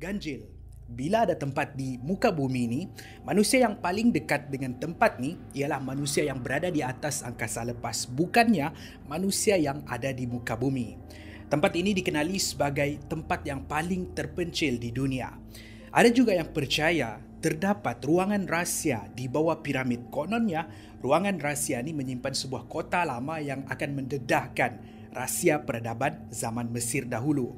Ganjil. Bila ada tempat di muka bumi ni, manusia yang paling dekat dengan tempat ni ialah manusia yang berada di atas angkasa lepas, bukannya manusia yang ada di muka bumi. Tempat ini dikenali sebagai tempat yang paling terpencil di dunia. Ada juga yang percaya terdapat ruangan rahsia di bawah piramid. Kononnya, ruangan rahsia ini menyimpan sebuah kota lama yang akan mendedahkan rahsia peradaban zaman Mesir dahulu.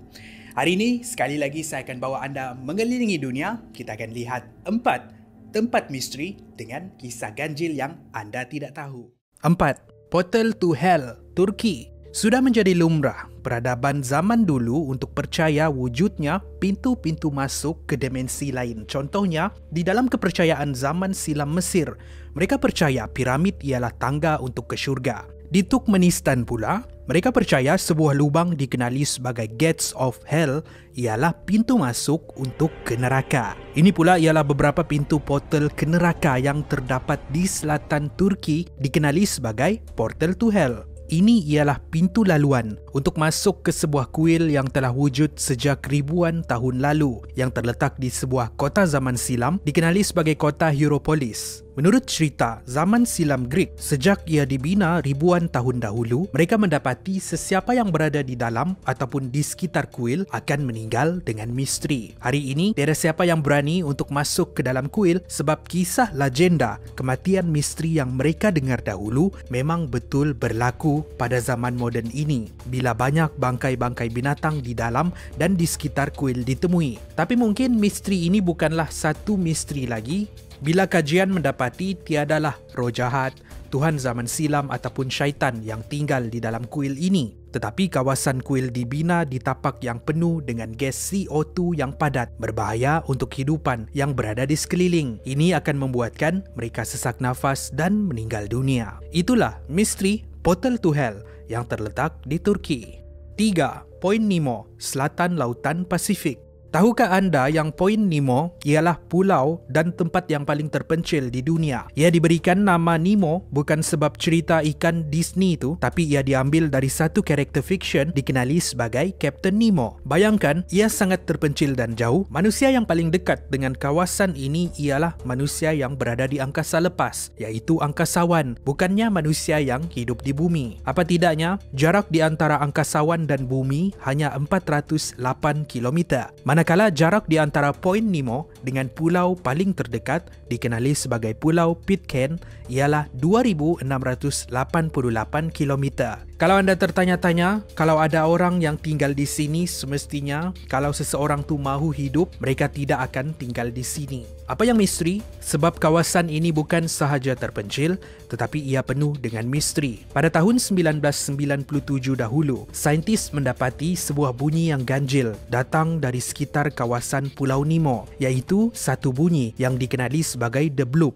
Hari ini, sekali lagi saya akan bawa anda mengelilingi dunia. Kita akan lihat 4 tempat misteri dengan kisah ganjil yang anda tidak tahu. 4. Portal to Hell, Turki. Sudah menjadi lumrah peradaban zaman dulu untuk percaya wujudnya pintu-pintu masuk ke dimensi lain. Contohnya, di dalam kepercayaan zaman silam Mesir, mereka percaya piramid ialah tangga untuk ke syurga. Di Turkmenistan pula, mereka percaya sebuah lubang dikenali sebagai Gates of Hell ialah pintu masuk untuk ke neraka. Ini pula ialah beberapa pintu portal ke neraka yang terdapat di selatan Turki dikenali sebagai Portal to Hell. Ini ialah pintu laluan untuk masuk ke sebuah kuil yang telah wujud sejak ribuan tahun lalu yang terletak di sebuah kota zaman silam dikenali sebagai kota Hierapolis. Menurut cerita zaman silam Greek, sejak ia dibina ribuan tahun dahulu, mereka mendapati sesiapa yang berada di dalam ataupun di sekitar kuil akan meninggal dengan misteri. Hari ini, tiada siapa yang berani untuk masuk ke dalam kuil sebab kisah legenda kematian misteri yang mereka dengar dahulu memang betul berlaku pada zaman moden ini bila banyak bangkai-bangkai binatang di dalam dan di sekitar kuil ditemui. Tapi mungkin misteri ini bukanlah satu misteri lagi bila kajian mendapati tiadalah roh jahat, Tuhan zaman silam ataupun syaitan yang tinggal di dalam kuil ini. Tetapi kawasan kuil dibina di tapak yang penuh dengan gas CO2 yang padat, berbahaya untuk kehidupan yang berada di sekeliling. Ini akan membuatkan mereka sesak nafas dan meninggal dunia. Itulah misteri Portal to Hell yang terletak di Turki. 3. Point Nemo, selatan Lautan Pasifik. Tahukah anda yang Point Nemo ialah pulau dan tempat yang paling terpencil di dunia? Ia diberikan nama Nemo bukan sebab cerita ikan Disney itu, tapi ia diambil dari satu karakter fiksyen dikenali sebagai Captain Nemo. Bayangkan, ia sangat terpencil dan jauh. Manusia yang paling dekat dengan kawasan ini ialah manusia yang berada di angkasa lepas, iaitu angkasawan, bukannya manusia yang hidup di bumi. Apa tidaknya, jarak di antara angkasawan dan bumi hanya 408 km. Manakala jarak di antara Point Nemo dengan pulau paling terdekat dikenali sebagai Pulau Pitcairn ialah 2,688 km. Kalau anda tertanya-tanya, kalau ada orang yang tinggal di sini, semestinya kalau seseorang tu mahu hidup, mereka tidak akan tinggal di sini. Apa yang misteri? Sebab kawasan ini bukan sahaja terpencil, tetapi ia penuh dengan misteri. Pada tahun 1997 dahulu, saintis mendapati sebuah bunyi yang ganjil datang dari sekitar kawasan Pulau Nemo, iaitu satu bunyi yang dikenali sebagai The Bloop.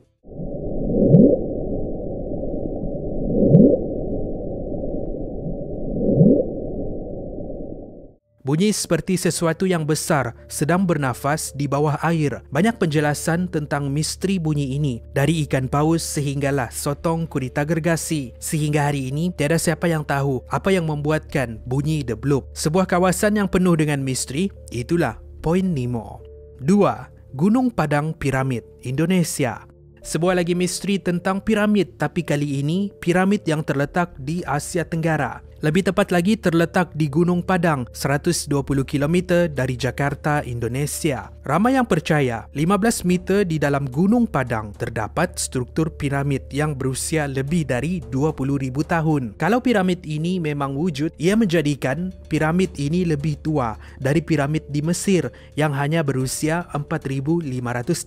Bunyi seperti sesuatu yang besar sedang bernafas di bawah air. Banyak penjelasan tentang misteri bunyi ini, dari ikan paus sehinggalah sotong gurita gergasi. Sehingga hari ini, tiada siapa yang tahu apa yang membuatkan bunyi The Bloop. Sebuah kawasan yang penuh dengan misteri, itulah Point Nemo. 2. Gunung Padang Piramid, Indonesia. Sebuah lagi misteri tentang piramid, tapi kali ini piramid yang terletak di Asia Tenggara. Lebih tepat lagi terletak di Gunung Padang, 120 km dari Jakarta, Indonesia. Ramai yang percaya 15 meter di dalam Gunung Padang terdapat struktur piramid yang berusia lebih dari 20,000 tahun. Kalau piramid ini memang wujud, ia menjadikan piramid ini lebih tua dari piramid di Mesir yang hanya berusia 4,500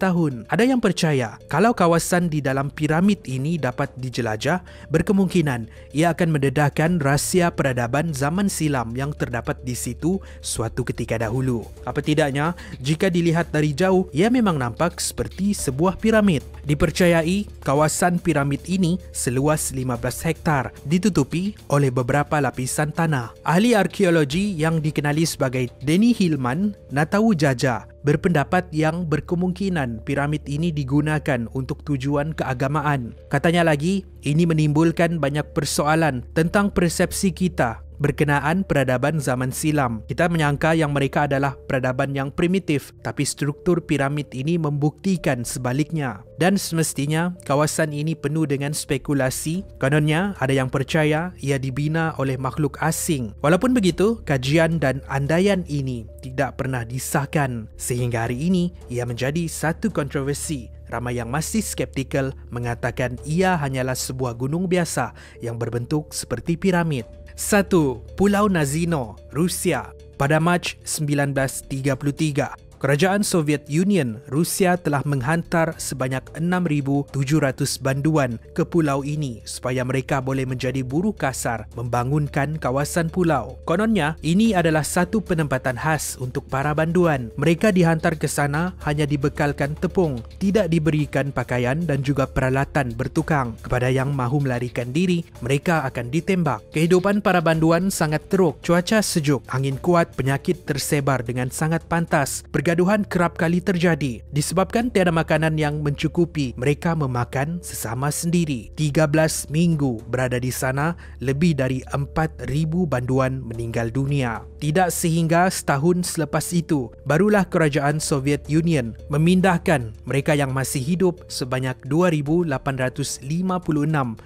tahun. Ada yang percaya kalau kawasan di dalam piramid ini dapat dijelajah, berkemungkinan ia akan mendedahkan rahsia peradaban zaman silam yang terdapat di situ suatu ketika dahulu. Apa tidaknya, jika dilihat dari jauh, ia memang nampak seperti sebuah piramid. Dipercayai, kawasan piramid ini seluas 15 hektar, ditutupi oleh beberapa lapisan tanah. Ahli arkeologi yang dikenali sebagai Denny Hillman, Natawu Jaja, berpendapat yang berkemungkinan piramid ini digunakan untuk tujuan keagamaan. Katanya lagi, ini menimbulkan banyak persoalan tentang persepsi kita berkenaan peradaban zaman silam. Kita menyangka yang mereka adalah peradaban yang primitif, tapi struktur piramid ini membuktikan sebaliknya. Dan semestinya, kawasan ini penuh dengan spekulasi. Kononnya, ada yang percaya ia dibina oleh makhluk asing. Walaupun begitu, kajian dan andaian ini tidak pernah disahkan. Sehingga hari ini, ia menjadi satu kontroversi. Ramai yang masih skeptikal mengatakan ia hanyalah sebuah gunung biasa yang berbentuk seperti piramid. 1. Pulau Nazino, Rusia. Pada Mac 1933, Kerajaan Soviet Union Rusia telah menghantar sebanyak 6,700 banduan ke pulau ini supaya mereka boleh menjadi buruh kasar membangunkan kawasan pulau. Kononnya, ini adalah satu penempatan khas untuk para banduan. Mereka dihantar ke sana hanya dibekalkan tepung, tidak diberikan pakaian dan juga peralatan bertukang. Kepada yang mahu melarikan diri, mereka akan ditembak. Kehidupan para banduan sangat teruk, cuaca sejuk, angin kuat, penyakit tersebar dengan sangat pantas. Pergaduhan kerap kali terjadi. Disebabkan tiada makanan yang mencukupi, mereka memakan sesama sendiri. 13 minggu berada di sana, lebih dari 4,000 banduan meninggal dunia. Tidak sehingga setahun selepas itu, barulah kerajaan Soviet Union memindahkan mereka yang masih hidup sebanyak 2,856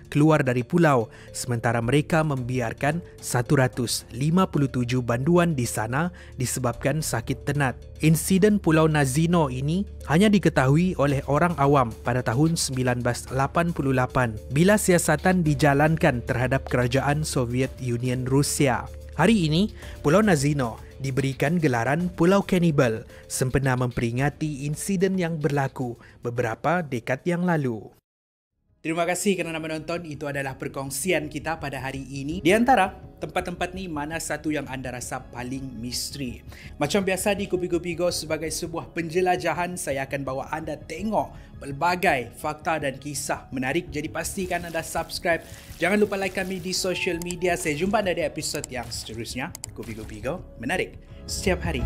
keluar dari pulau, sementara mereka membiarkan 157 banduan di sana disebabkan sakit tenat. Insiden Pulau Nazino ini hanya diketahui oleh orang awam pada tahun 1988 bila siasatan dijalankan terhadap kerajaan Soviet Union Rusia. Hari ini, Pulau Nazino diberikan gelaran Pulau Kanibal sempena memperingati insiden yang berlaku beberapa dekad yang lalu. Terima kasih kerana menonton. Itu adalah perkongsian kita pada hari ini. Di antara tempat-tempat ni, mana satu yang anda rasa paling misteri? Macam biasa di Kupi-Kupi Go, sebagai sebuah penjelajahan, saya akan bawa anda tengok pelbagai fakta dan kisah menarik. Jadi pastikan anda subscribe. Jangan lupa like kami di social media. Saya jumpa anda di episod yang seterusnya. Kupi-Kupi Go, menarik setiap hari.